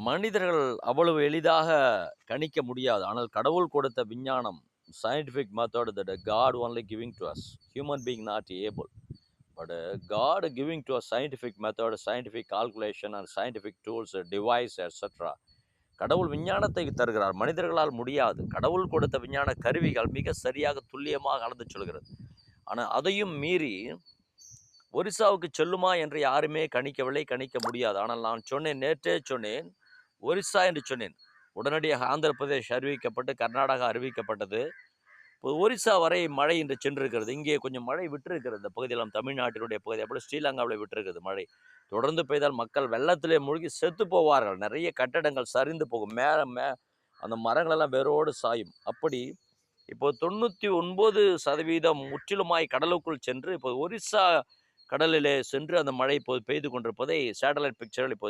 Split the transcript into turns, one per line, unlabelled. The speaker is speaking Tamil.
மனிதர்கள் அவ்வளவு எளிதாக கணிக்க முடியாது. ஆனால் கடவுள் கொடுத்த விஞ்ஞானம், scientific method that God only giving to us. Human being not able. But God giving to us scientific method, scientific calculation and scientific tools, device, etc. கடவுள் விஞ்ஞானத்தை தருகிறார். மனிதர்களால் முடியாது. கடவுள் கொடுத்த விஞ்ஞான கருவிகள் மிக சரியாக துல்லியமாக அளந்து சொல்கிறது. ஆனால் அதையும் மீறி ஒரிசாவுக்கு செல்லுமா என்று யாருமே கணிக்கவில்லை, கணிக்க முடியாது. ஆனால் நான் சொன்னேன், நேற்றே சொன்னேன், ஒரிசா என்று சொன்னேன். உடனடியாக ஆந்திர பிரதேஷ் அறிவிக்கப்பட்டு கர்நாடகா அறிவிக்கப்பட்டது. இப்போ ஒரிசா வரை மழை இன்று சென்றிருக்கிறது. இங்கே கொஞ்சம் மழை விட்டிருக்கிறது. இந்த பகுதியெல்லாம் தமிழ்நாட்டினுடைய பகுதி, அப்படி ஸ்ரீலங்காவில் விட்டிருக்கிறது மழை. தொடர்ந்து பெய்தால் மக்கள் வெள்ளத்திலே மூழ்கி செத்து போவார்கள். நிறைய கட்டடங்கள் சரிந்து போகும். அந்த மரங்களெல்லாம் வேரோடு சாயும். அப்படி இப்போ 99% முற்றிலுமாய் கடலுக்குள் சென்று இப்போ ஒரிசா கடலிலே சென்று அந்த மழை இப்போது பெய்து கொண்டிருப்பதை சேட்டலைட் பிக்சர்கள் இப்போ